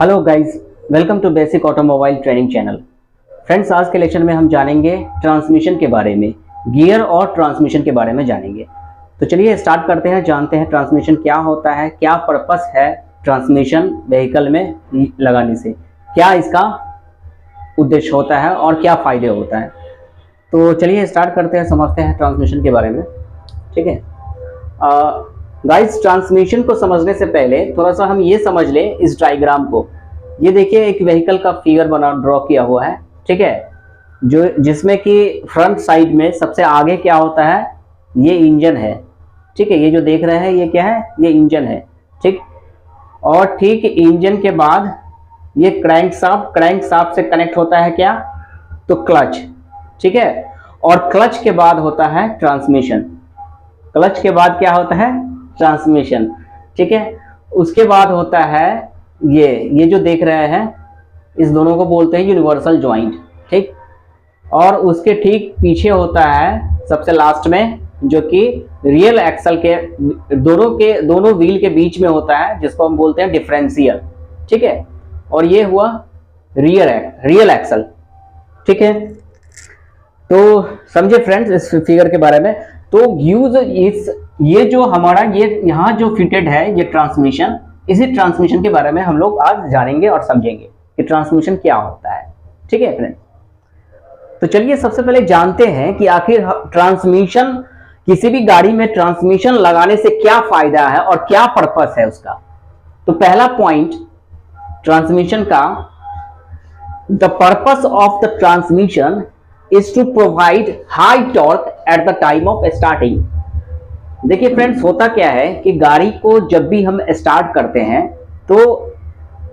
Hello guys, welcome to basic automobile training channel. Friends, आज के lecture में हम जानेंगे ट्रांसमिशन के बारे में, गियर और ट्रांसमिशन के बारे में जानेंगे। तो चलिए स्टार्ट करते हैं, जानते हैं ट्रांसमिशन क्या होता है, क्या पर्पस है ट्रांसमिशन व्हीकल में लगाने से, क्या इसका उद्देश्य होता है और क्या फ़ायदे होता है। तो चलिए स्टार्ट करते हैं, समझते हैं ट्रांसमिशन के बारे में। ठीक है गाइस, ट्रांसमिशन को समझने से पहले थोड़ा सा हम ये समझ लें इस डायग्राम को। ये देखिए, एक व्हीकल का फिगर बना ड्रॉ किया हुआ है। ठीक है, जो जिसमें कि फ्रंट साइड में सबसे आगे क्या होता है, ये इंजन है। ठीक है, ये जो देख रहे हैं ये क्या है, ये इंजन है। ठीक, और ठीक इंजन के बाद ये क्रैंकशाफ्ट से कनेक्ट होता है क्या, तो क्लच। ठीक है, और क्लच के बाद होता है ट्रांसमिशन। क्लच के बाद क्या होता है, ट्रांसमिशन। ठीक है, उसके बाद होता है ये जो देख रहे हैं, इस दोनों को बोलते हैं यूनिवर्सल जॉइंट। ठीक, और उसके ठीक पीछे होता है सबसे लास्ट में, जो कि रियल एक्सल के दोनों व्हील के बीच में होता है, जिसको हम बोलते हैं डिफरेंशियल। ठीक है, और ये हुआ रियल एक्सल। ठीक है, तो समझे फ्रेंड्स इस फिगर के बारे में। तो यूज ये जो हमारा ये यहाँ जो फिटेड है ये ट्रांसमिशन, इसी ट्रांसमिशन के बारे में हम लोग आज जानेंगे और समझेंगे कि ट्रांसमिशन क्या होता है। ठीक है फ्रेंड, तो चलिए सबसे पहले जानते हैं कि आखिर ट्रांसमिशन, किसी भी गाड़ी में ट्रांसमिशन लगाने से क्या फायदा है और क्या पर्पस है उसका। तो पहला पॉइंट ट्रांसमिशन का, the purpose of the transmission is to provide high torque at the time of starting. देखिए फ्रेंड्स, होता क्या है कि गाड़ी को जब भी हम स्टार्ट करते हैं तो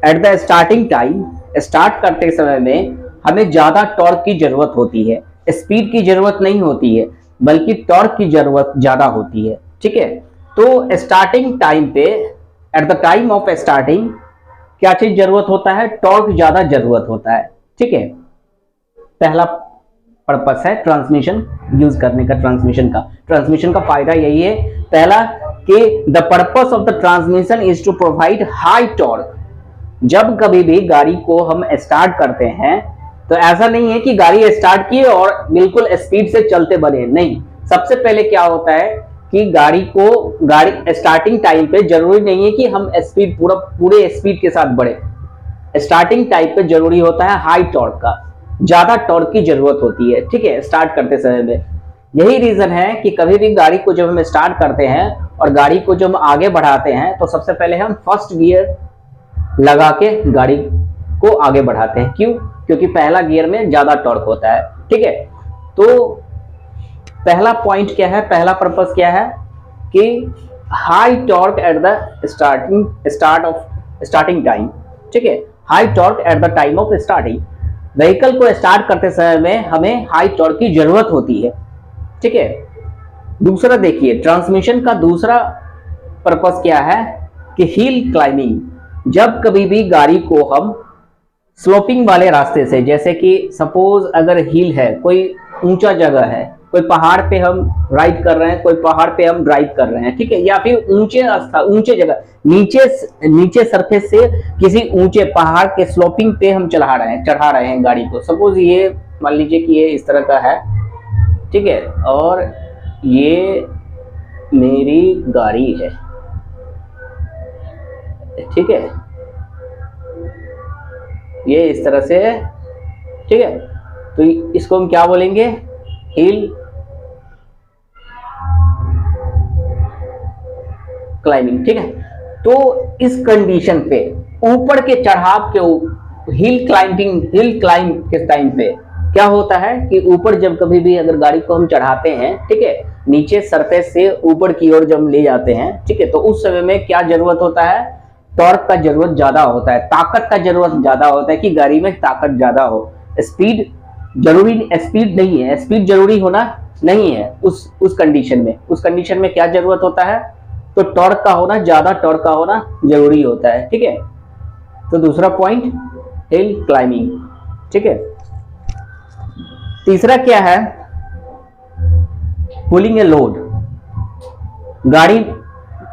at the starting time, start करते समय में हमें ज्यादा टॉर्क की जरूरत होती है। स्पीड की जरूरत नहीं होती है, बल्कि टॉर्क की जरूरत ज्यादा होती है। ठीक है, तो स्टार्टिंग टाइम पे, eight the time of starting क्या चीज जरूरत होता है, टॉर्क ज्यादा जरूरत होता है। ठीक है, पहला पर्पस है ट्रांसमिशन यूज करने का। ट्रांसमिशन का फायदा यही है, पहला कि the purpose of the transmission is to provide high torque. जब कभी भी गाड़ी को हम स्टार्ट करते हैं तो ऐसा नहीं है कि गाड़ी स्टार्ट की और बिल्कुल स्पीड से चलते बने, नहीं। सबसे पहले क्या होता है कि गाड़ी स्टार्टिंग टाइम पे जरूरी नहीं है कि हम स्पीड पूरे स्पीड के साथ बढ़े। स्टार्टिंग टाइम पे जरूरी होता है हाई टॉर्क का, ज्यादा टॉर्क की जरूरत होती है। ठीक है, स्टार्ट करते समय में यही रीजन है कि कभी भी गाड़ी को जब हम स्टार्ट करते हैं और गाड़ी को जब हम आगे बढ़ाते हैं तो सबसे पहले हम फर्स्ट गियर लगा के गाड़ी को आगे बढ़ाते हैं। क्यों? क्योंकि पहला गियर में ज्यादा टॉर्क होता है। ठीक है, तो पहला पॉइंट क्या है, पहला पर्पस क्या है कि high torque at the starting time. ठीक है, high torque at the time of starting. Vehicle को स्टार्ट करते समय में हमें हाई टॉर्क की जरूरत होती है। ठीक है, दूसरा देखिए, ट्रांसमिशन का दूसरा पर्पस क्या है कि हिल क्लाइंबिंग। जब कभी भी गाड़ी को हम स्लोपिंग वाले रास्ते से, जैसे कि सपोज अगर हिल है, कोई ऊंचा जगह है, कोई पहाड़ पे हम राइड कर रहे हैं, कोई पहाड़ पे हम ड्राइव कर रहे हैं। ठीक है, या फिर ऊंचे जगह, नीचे सरफेस से किसी ऊंचे पहाड़ के स्लोपिंग पे हम चढ़ा रहे हैं गाड़ी को। सपोज ये मान लीजिए कि ये इस तरह का है। ठीक है, और ये मेरी गाड़ी है। ठीक है, ये इस तरह से है। ठीक है, तो इसको हम क्या बोलेंगे, हिल क्लाइंबिंग। ठीक है, तो इस कंडीशन पे, ऊपर के चढ़ाव के हिल क्लाइंब के टाइम पे क्या होता है कि ऊपर जब कभी भी अगर गाड़ी को हम चढ़ाते हैं, ठीक है, नीचे सरफेस से ऊपर की ओर जब ले जाते हैं, ठीक है, तो उस समय में क्या जरूरत होता है, टॉर्क का जरूरत ज्यादा होता है, ताकत का जरूरत ज्यादा होता है कि गाड़ी में ताकत ज्यादा हो। स्पीड नहीं है, स्पीड जरूरी होना नहीं है उस कंडीशन में क्या जरूरत होता है, तो टॉर्क का होना, ज्यादा टॉर्क का होना जरूरी होता है। ठीक है, तो दूसरा पॉइंट हिल क्लाइंबिंग। ठीक है, तीसरा क्या है, पुलिंग ए लोड। गाड़ी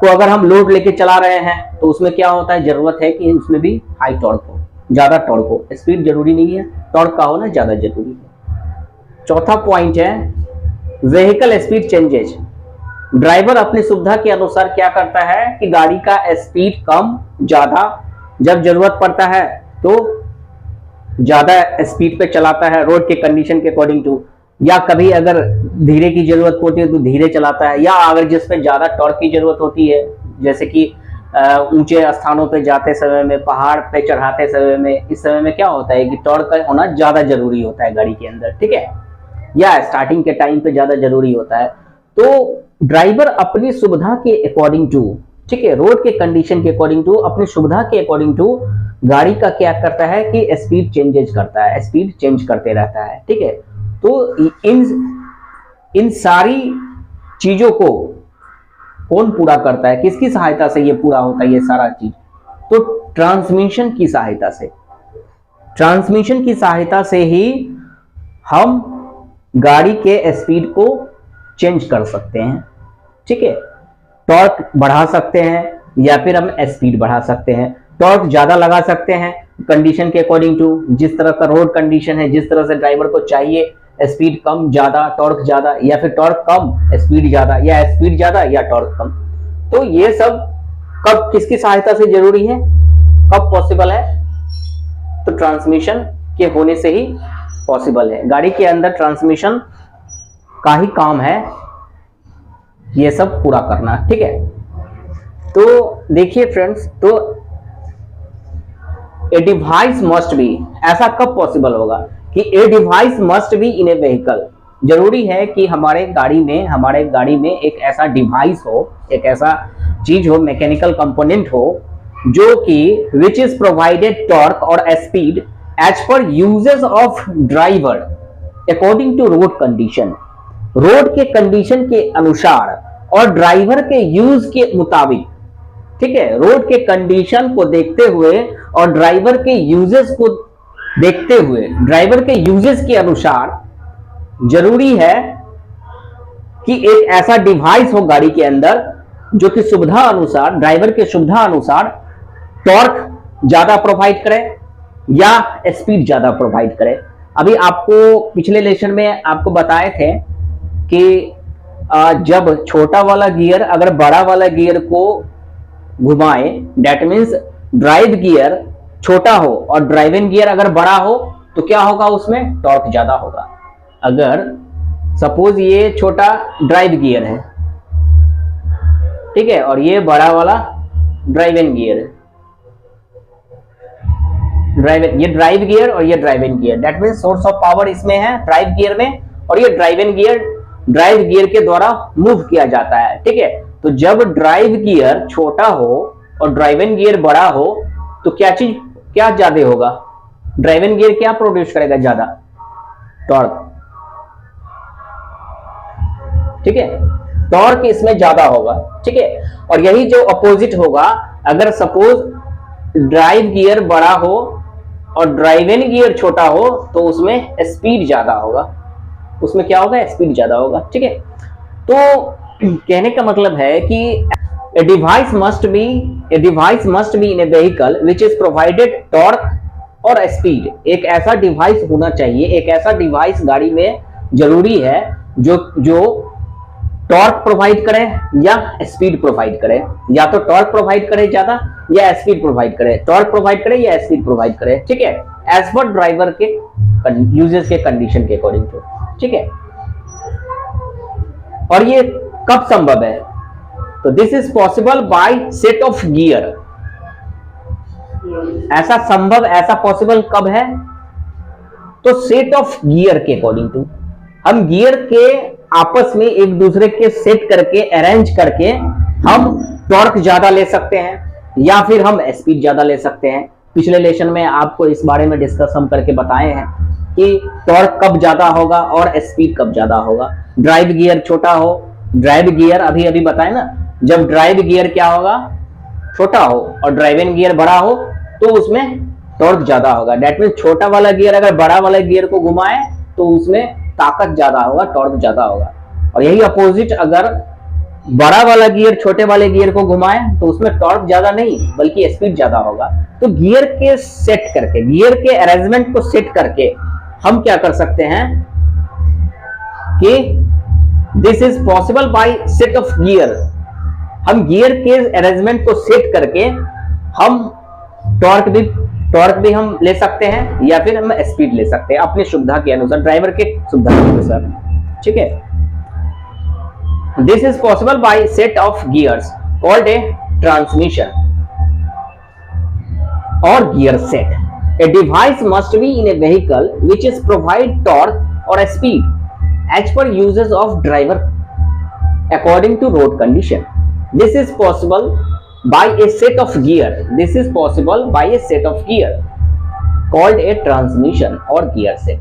को अगर हम लोड लेके चला रहे हैं तो उसमें क्या होता है, जरूरत है कि उसमें भी हाई टॉर्क हो, ज्यादा टॉर्क हो। स्पीड जरूरी नहीं है, टॉर्क का होना ज्यादा जरूरी है। चौथा पॉइंट है व्हीकल स्पीड चेंजेज। ड्राइवर अपनी सुविधा के अनुसार क्या करता है कि गाड़ी का स्पीड कम ज्यादा, जब जरूरत पड़ता है तो ज्यादा स्पीड पे चलाता है रोड के कंडीशन के अकॉर्डिंग टू, या कभी अगर धीरे की जरूरत होती है तो धीरे चलाता है, या अगर जिसपे ज्यादा टॉर्क की जरूरत होती है जैसे कि ऊंचे स्थानों पे जाते समय में, पहाड़ पे चढ़ाते समय में, इस समय में क्या होता है कि टॉर्क का होना ज्यादा जरूरी होता है गाड़ी के अंदर, ठीक है, या स्टार्टिंग के टाइम पे ज्यादा जरूरी होता है। तो ड्राइवर अपनी सुविधा के अकॉर्डिंग टू, ठीक है, रोड के कंडीशन के अकॉर्डिंग टू, अपनी सुविधा के अकॉर्डिंग टू गाड़ी का क्या करता है कि स्पीड चेंजेज करता है, स्पीड चेंज करते रहता है, ठीक है। तो इन सारी चीजों को कौन पूरा करता है, किसकी सहायता से ये पूरा होता है ये सारा चीज, तो ट्रांसमिशन की सहायता से। ट्रांसमिशन की सहायता से ही हम गाड़ी के स्पीड को चेंज कर सकते हैं, ठीक है। टॉर्क बढ़ा सकते हैं या फिर हम स्पीड बढ़ा सकते हैं। टॉर्क ज्यादा लगा सकते हैं कंडीशन के अकॉर्डिंग टू, जिस तरह का रोड कंडीशन है, जिस तरह से ड्राइवर को चाहिए, स्पीड कम ज्यादा टॉर्क ज्यादा, या फिर टॉर्क कम स्पीड ज्यादा, या स्पीड ज्यादा या टॉर्क कम। तो ये सब कब किसकी सहायता से जरूरी है, कब पॉसिबल है, तो ट्रांसमिशन के होने से ही पॉसिबल है। गाड़ी के अंदर ट्रांसमिशन का ही काम है ये सब पूरा करना, ठीक है। तो देखिए फ्रेंड्स, तो ए डिवाइस मस्ट बी, ऐसा कब पॉसिबल होगा कि a device must be in A vehicle. जरूरी है कि हमारे गाड़ी में एक ऐसा डिवाइस हो, एक ऐसा चीज हो, मैकेनिकल कंपोनेंट हो, जो कि विच इज प्रोवाइडेड टॉर्क और स्पीड एज पर uses of driver according to road condition. Road के कंडीशन के अनुसार और ड्राइवर के यूज के मुताबिक, ठीक है, रोड के कंडीशन को देखते हुए और ड्राइवर के यूजेस को देखते हुए, ड्राइवर के यूजेस के अनुसार जरूरी है कि एक ऐसा डिवाइस हो गाड़ी के अंदर जो कि सुविधा अनुसार, ड्राइवर के सुविधा अनुसार टॉर्क ज्यादा प्रोवाइड करे या स्पीड ज्यादा प्रोवाइड करे। अभी आपको पिछले लेसन में आपको बताए थे कि जब छोटा वाला गियर अगर बड़ा वाला गियर को घुमाए, दैट मीन्स ड्राइव गियर छोटा हो और ड्राइविंग गियर अगर बड़ा हो तो क्या होगा, उसमें टॉर्क ज्यादा होगा। अगर सपोज ये छोटा ड्राइव गियर है, ठीक है, और ये बड़ा वाला ड्राइविंग गियर है, ये ड्राइव गियर और ये driving gear, that means source of power इसमें है ड्राइव गियर में, और ये ड्राइविंग गियर ड्राइव गियर के द्वारा मूव किया जाता है, ठीक है। तो जब ड्राइव गियर छोटा हो और ड्राइविंग गियर बड़ा हो तो क्या ज्यादा होगा, ड्राइविंग गियर क्या प्रोड्यूस करेगा, ज्यादा टॉर्क, ठीक है, टॉर्क इसमें ज्यादा होगा, ठीक है। और यही जो अपोजिट होगा, अगर सपोज ड्राइव गियर बड़ा हो और ड्राइविंग गियर छोटा हो तो उसमें स्पीड ज्यादा होगा, उसमें क्या होगा, स्पीड ज्यादा होगा, ठीक है। तो कहने का मतलब है कि a device must be in a vehicle which is provided torque और स्पीड। एक ऐसा डिवाइस होना चाहिए, एक ऐसा डिवाइस गाड़ी में जरूरी है जो टॉर्क प्रोवाइड करे या स्पीड प्रोवाइड करे, या तो टॉर्क प्रोवाइड करे ज्यादा या स्पीड प्रोवाइड करे, टॉर्क प्रोवाइड करे या स्पीड प्रोवाइड करे, ठीक है, एज पर ड्राइवर के यूजेस के कंडीशन के अकॉर्डिंग टू, ठीक है। और ये कब संभव है, तो this is possible by set of gear. ऐसा संभव, ऐसा पॉसिबल कब है, तो सेट ऑफ गियर के अकॉर्डिंग टू, हम गियर के आपस में एक दूसरे के सेट करके, अरेंज करके हम टॉर्क ज्यादा ले सकते हैं या फिर हम स्पीड ज्यादा ले सकते हैं। पिछले लेसन में आपको इस बारे में डिस्कस हम करके बताए हैं कि टॉर्क कब ज्यादा होगा और स्पीड कब ज्यादा होगा। ड्राइव गियर छोटा हो, ड्राइव गियर अभी बताए ना, जब ड्राइव गियर क्या होगा, छोटा हो और ड्राइविंग गियर बड़ा हो तो उसमें टॉर्क ज्यादा होगा। दैट मींस छोटा वाला गियर अगर बड़ा वाला गियर को घुमाए तो उसमें ताकत ज्यादा होगा, टॉर्क ज्यादा होगा। और यही अपोजिट अगर बड़ा वाला गियर छोटे वाले गियर को घुमाए तो उसमें टॉर्क ज्यादा नहीं बल्कि स्पीड ज्यादा होगा। तो गियर के सेट करके, गियर के अरेंजमेंट को सेट करके हम क्या कर सकते हैं कि this is possible by set of gear. हम गियर के अरेंजमेंट को सेट करके हम टॉर्क भी हम ले सकते हैं या फिर हम स्पीड ले सकते हैं अपनी सुविधा के अनुसार, ड्राइवर के सुविधा के अनुसार। ठीक है, this is possible by set of gears called a transmission और gear set. A device must be in a vehicle which is provide torque or a speed as per uses of driver according to road condition. This is possible by a set of gear. This is possible by a set of gear called a transmission or gear set.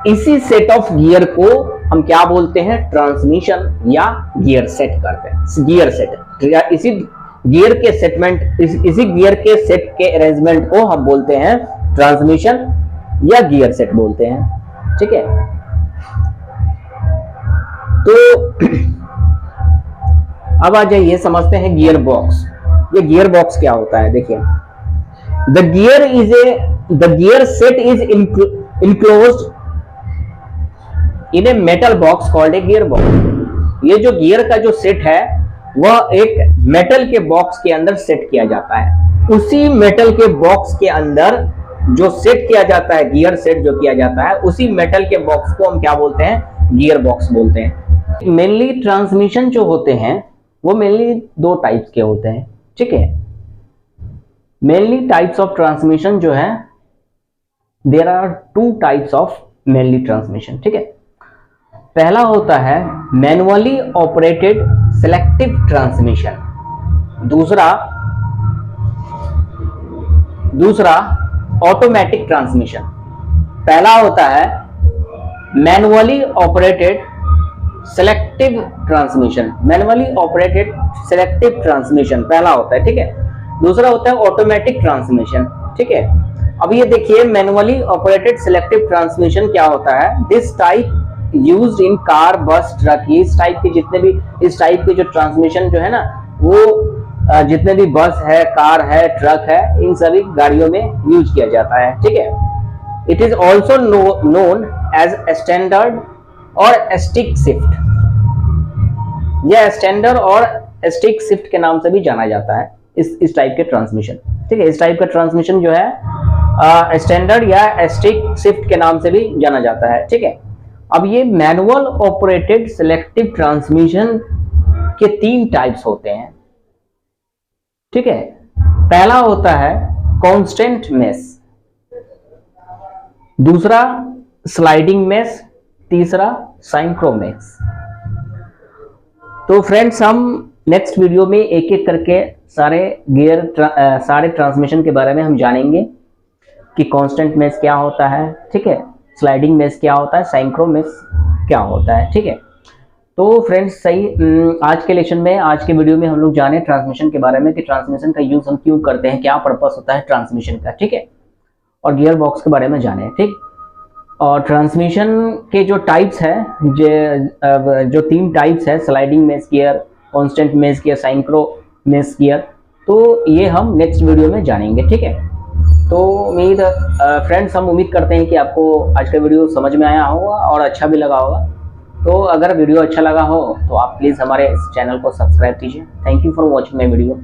इसी set of gear को हम क्या बोलते हैं? Transmission या gear set करते हैं। Gear set, इसी गियर के सेटमेंट, इसी गियर के सेट के अरेंजमेंट को हम बोलते हैं ट्रांसमिशन या गियर सेट बोलते हैं। ठीक है, तो अब आ जाइए समझते हैं गियर बॉक्स। ये गियर बॉक्स क्या होता है? देखिए, the gear set is enclosed in a metal box called a gear box. ये जो गियर का जो सेट है वह एक मेटल के बॉक्स के अंदर सेट किया जाता है। उसी मेटल के बॉक्स के अंदर जो सेट किया जाता है, गियर सेट जो किया जाता है, उसी मेटल के बॉक्स को हम क्या बोलते हैं? गियर बॉक्स बोलते हैं। मेनली ट्रांसमिशन जो होते हैं वो मेनली दो टाइप्स के होते हैं। ठीक है, मेनली टाइप्स ऑफ ट्रांसमिशन जो है, there are two types of mainly transmission. ठीक है, पहला होता है मैनुअली ऑपरेटेड सेलेक्टिव ट्रांसमिशन, दूसरा ऑटोमेटिक ट्रांसमिशन। पहला होता है manually operated selective transmission, manually operated selective transmission पहला होता है। ठीक है, दूसरा होता है ऑटोमेटिक ट्रांसमिशन। ठीक है, अब ये देखिए मैनुअली ऑपरेटेड सेलेक्टिव ट्रांसमिशन क्या होता है? This type used in car, बस, ट्रक। ये इस टाइप के जितने भी इस टाइप के जो ट्रांसमिशन जो है ना, वो जितने भी बस है, कार है, ट्रक है, इन सभी गाड़ियों में यूज किया जाता है। ठीक है, it is also known as standard और स्टिक शिफ्ट। यह स्टैंडर्ड और स्टिक शिफ्ट के नाम से भी जाना जाता है इस टाइप के ट्रांसमिशन। ठीक है, इस टाइप का ट्रांसमिशन जो है स्टैंडर्ड या स्टिक शिफ्ट के नाम से भी जाना जाता है। ठीक है, अब ये मैनुअल ऑपरेटेड सेलेक्टिव ट्रांसमिशन के तीन टाइप्स होते हैं। ठीक है, पहला होता है कांस्टेंट मेश, दूसरा स्लाइडिंग मेश, तीसरा सिंक्रो मेश। तो फ्रेंड्स, हम नेक्स्ट वीडियो में एक एक करके सारे ट्रांसमिशन के बारे में हम जानेंगे कि कांस्टेंट मेश क्या होता है। ठीक है, स्लाइडिंग मेश क्या होता है, सिंक्रो मेश क्या होता है। ठीक है, तो फ्रेंड्स सही, आज के लेक्चर में, आज के वीडियो में हम लोग जाने ट्रांसमिशन के बारे में कि ट्रांसमिशन का यूज हम क्यों करते हैं, क्या पर्पस होता है ट्रांसमिशन का। ठीक है, और गियर बॉक्स के बारे में जाने। ठीक, और ट्रांसमिशन के जो टाइप्स है, जो तीन टाइप्स है, sliding mesh gear, constant mesh gear, synchro mesh gear, तो ये हम नेक्स्ट वीडियो में जानेंगे। ठीक है, तो फ्रेंड्स हम उम्मीद करते हैं कि आपको आज का वीडियो समझ में आया होगा और अच्छा भी लगा होगा। तो अगर वीडियो अच्छा लगा हो तो आप प्लीज़ हमारे इस चैनल को सब्सक्राइब कीजिए। Thank you for watching my video.